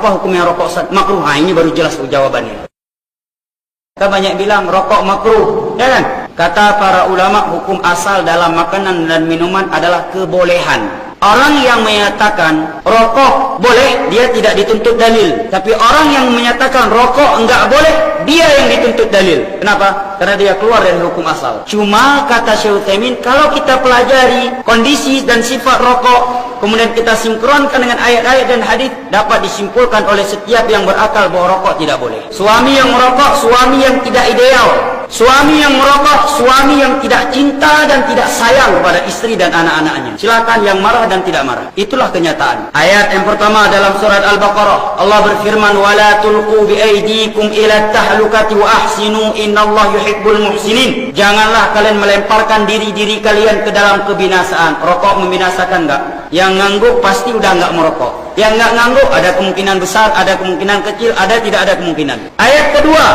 Apa hukumnya rokok makruh? Nah, ini baru jelas jawabannya. Kita banyak bilang rokok makruh, ya kan? Kata para ulama, hukum asal dalam makanan dan minuman adalah kebolehan. Orang yang menyatakan rokok boleh, dia tidak dituntut dalil. Tapi orang yang menyatakan rokok enggak boleh, dia yang dituntut dalil. Kenapa? Karena dia keluar dari hukum asal. Cuma kata Syekh Utsaimin, kalau kita pelajari kondisi dan sifat rokok, kemudian kita sinkronkan dengan ayat-ayat dan hadis, dapat disimpulkan oleh setiap yang berakal bahwa rokok tidak boleh. Suami yang merokok, suami yang tidak ideal. Suami yang merokok, suami yang tidak cinta dan tidak sayang kepada istri dan anak-anaknya. Silakan yang marah dan tidak marah. Itulah kenyataan. Ayat yang pertama dalam surat Al-Baqarah, Allah berfirman, "Wala tulqu biaydikum ila tahlukati wa ahsinu innallaha yuhibbul muhsinin." Janganlah kalian melemparkan diri-diri kalian ke dalam kebinasaan. Rokok membinasakan enggak? Yang ngangguk pasti udah enggak merokok. Yang enggak ngangguk ada kemungkinan besar, ada kemungkinan kecil, ada tidak ada kemungkinan. Ayat kedua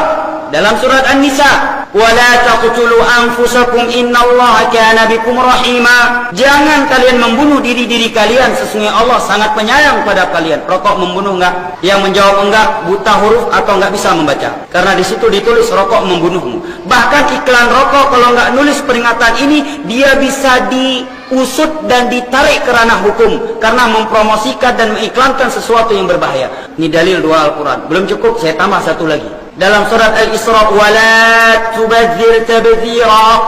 dalam surat An-Nisa, "Wala taqtulu anfusakum innallaha kana bikum rahima." Jangan kalian membunuh diri-diri kalian, sesungguhnya Allah sangat penyayang pada kalian. Rokok membunuh enggak? Yang menjawab enggak, buta huruf atau enggak bisa membaca. Karena di situ ditulis rokok membunuhmu. Bahkan iklan rokok kalau enggak nulis peringatan ini, dia bisa diusut dan ditarik ke ranah hukum karena mempromosikan dan mengiklankan sesuatu yang berbahaya. Ini dalil dua Al-Quran. Belum cukup, saya tambah satu lagi. Dalam surat Al-Isra, "Wala tubadzir tabdzira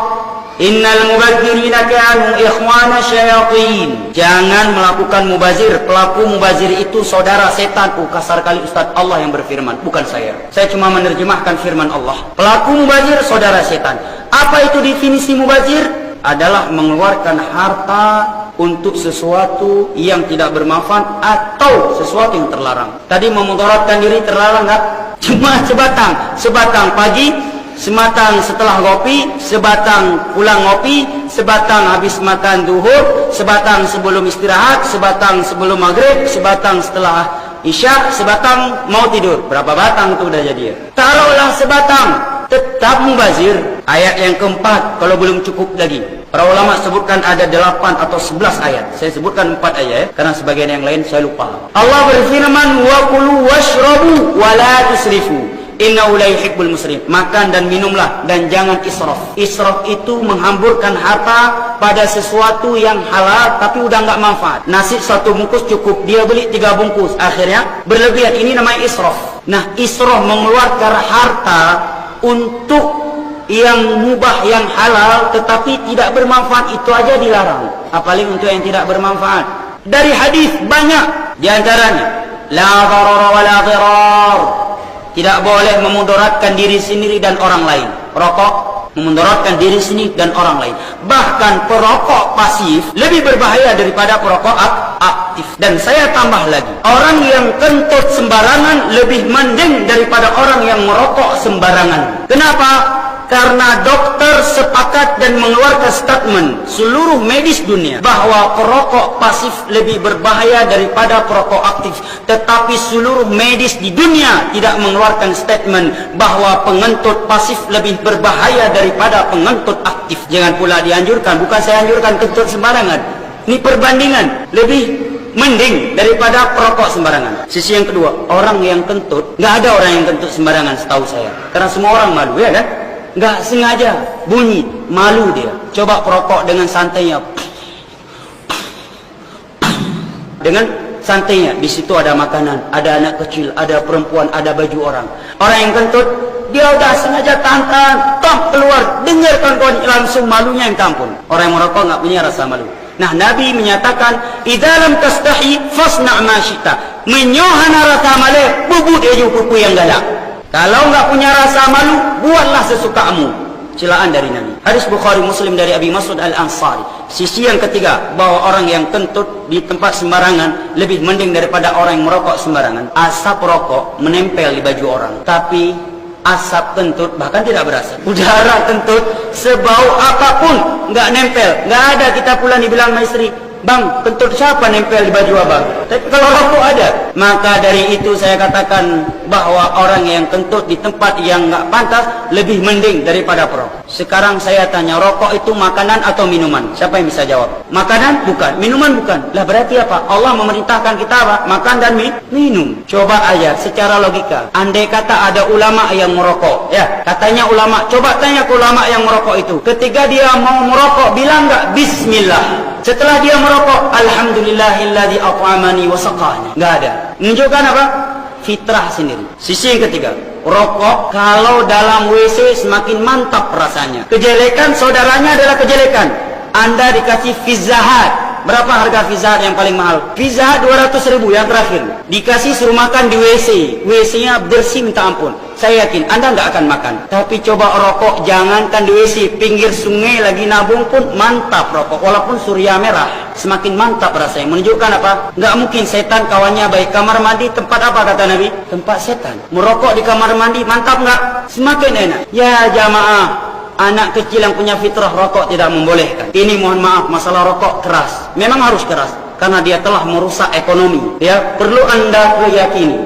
innal mubadzirina kanu ikhwana syayatin." Jangan melakukan mubazir. Pelaku mubazir itu saudara setan. Kasar kali Ustaz, Allah yang berfirman, bukan saya. Saya cuma menerjemahkan firman Allah. Pelaku mubazir saudara setan. Apa itu definisi mubazir? Adalah mengeluarkan harta untuk sesuatu yang tidak bermanfaat atau sesuatu yang terlarang. Tadi memudaratkan diri terlarang enggak? Cuma sebatang pagi, sebatang setelah ngopi, sebatang pulang ngopi, sebatang habis makan duhur, sebatang sebelum istirahat, sebatang sebelum maghrib, sebatang setelah isya, sebatang mau tidur. Berapa batang itu udah jadi ya? Taruhlah sebatang, tetap mubazir. Ayat yang keempat, kalau belum cukup lagi, para ulama sebutkan ada 8 atau 11 ayat. Saya sebutkan 4 ayat karena sebagian yang lain saya lupa. Allah berfirman, "Wa kulu washrabu wa la tusrifu innahu la yuhibbul musrif." Makan dan minumlah dan jangan israf. Israf itu menghamburkan harta pada sesuatu yang halal tapi udah enggak manfaat. Nasi 1 bungkus cukup, dia beli 3 bungkus, akhirnya berlebihan. Ini namanya israf. Nah, israf mengeluarkan harta untuk yang mubah, yang halal tetapi tidak bermanfaat, itu aja dilarang, apalagi untuk yang tidak bermanfaat. Dari hadis banyak, di antaranya la darara wa la dirar, tidak boleh memudaratkan diri sendiri dan orang lain. Rokok memudaratkan diri sendiri dan orang lain. Bahkan perokok pasif lebih berbahaya daripada perokok aktif. Dan saya tambah lagi, orang yang kentut sembarangan lebih mending daripada orang yang merokok sembarangan. Kenapa? Karena dokter sepakat dan mengeluarkan statement seluruh medis dunia bahwa perokok pasif lebih berbahaya daripada perokok aktif. Tetapi seluruh medis di dunia tidak mengeluarkan statement bahwa pengentut pasif lebih berbahaya daripada pengentut aktif. Jangan pula dianjurkan, bukan saya anjurkan kentut sembarangan. Ini perbandingan, lebih mending daripada perokok sembarangan. Sisi yang kedua, orang yang kentut, nggak ada orang yang kentut sembarangan setahu saya. Karena semua orang malu, ya kan? Nggak sengaja bunyi, malu dia. Coba perokok dengan santainya, dengan santainya. Di situ ada makanan, ada anak kecil, ada perempuan, ada baju orang. Orang yang kentut, dia udah sengaja tahan, keluar, dengarkan kawan, langsung malunya yang tampun. Orang yang merokok nggak punya rasa malu. Nah, Nabi menyatakan, "Idza lam tastahi fasna' ma syi'ta." Menyohana rasa malu, bubuk dia juga kuku yang galak. Kalau enggak punya rasa malu, buatlah sesukamu. Celaan dari Nabi. Hadis Bukhari Muslim dari Abi Mas'ud Al-Ansari. Sisi yang ketiga, bahwa orang yang kentut di tempat sembarangan lebih mending daripada orang yang merokok sembarangan. Asap rokok menempel di baju orang, tapi asap kentut bahkan tidak berasa. Udara kentut sebau apapun enggak nempel. Enggak ada kita pulang dibilang sama istri, "Bang, kentut siapa nempel di baju abang?" Tapi kalau rokok ada. Maka dari itu saya katakan bahwa orang yang kentut di tempat yang enggak pantas lebih mending daripada perokok. Sekarang saya tanya, rokok itu makanan atau minuman? Siapa yang bisa jawab? Makanan? Bukan. Minuman? Bukan. Lah berarti apa? Allah memerintahkan kita apa? Makan dan minum. Coba aja secara logika. Andai kata ada ulama yang merokok, ya, katanya ulama, coba tanya ke ulama yang merokok itu. Ketika dia mau merokok, bilang enggak bismillah. Setelah dia merokok, alhamdulillahilladzi at'amani wa saqani. Enggak ada. Menunjukkan apa? Fitrah sendiri. Sisi yang ketiga, rokok kalau dalam WC semakin mantap rasanya. Kejelekan saudaranya adalah kejelekan. Anda dikasih Pizza Hut. Berapa harga Pizza Hut yang paling mahal? Pizza Hut 200.000 yang terakhir. Dikasih suruh makan di WC. WC-nya bersih minta ampun. Saya yakin Anda nggak akan makan. Tapi coba rokok, jangankan di WC, pinggir sungai lagi nabung pun mantap rokok. Walaupun surya merah, semakin mantap rasanya. Menunjukkan apa? Nggak mungkin setan kawannya baik. Kamar mandi tempat apa kata Nabi? Tempat setan. Merokok di kamar mandi mantap nggak? Semakin enak. Ya jamaah, anak kecil yang punya fitrah rokok tidak membolehkan. Ini mohon maaf, masalah rokok keras. Memang harus keras. Karena dia telah merusak ekonomi. Ya, perlu Anda yakini.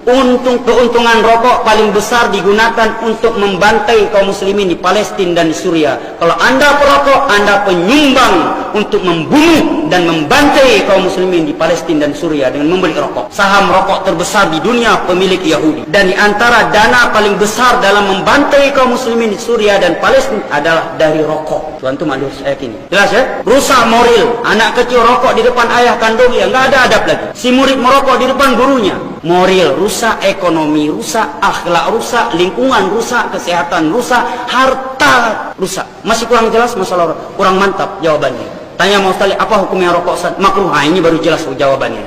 Keuntungan rokok paling besar digunakan untuk membantai kaum muslimin di Palestina dan di Suriah. Kalau Anda perokok, Anda penyumbang untuk membunuh dan membantai kaum muslimin di Palestina dan Suriah dengan membeli rokok. Saham rokok terbesar di dunia pemilik Yahudi. Dan di antara dana paling besar dalam membantai kaum muslimin di Suriah dan Palestina adalah dari rokok. Tuan-tuan harus yakini. Jelas ya? Rusak moral. Anak kecil rokok di depan ayah kandung, ya nggak ada adab lagi. Si murid merokok di depan gurunya. Moral rusak, ekonomi rusak, akhlak rusak, lingkungan rusak, kesehatan rusak, harta rusak. Masih kurang jelas masalah, kurang mantap jawabannya. Tanya mau sekali, apa hukumnya rokok makruh? Ini baru jelas jawabannya.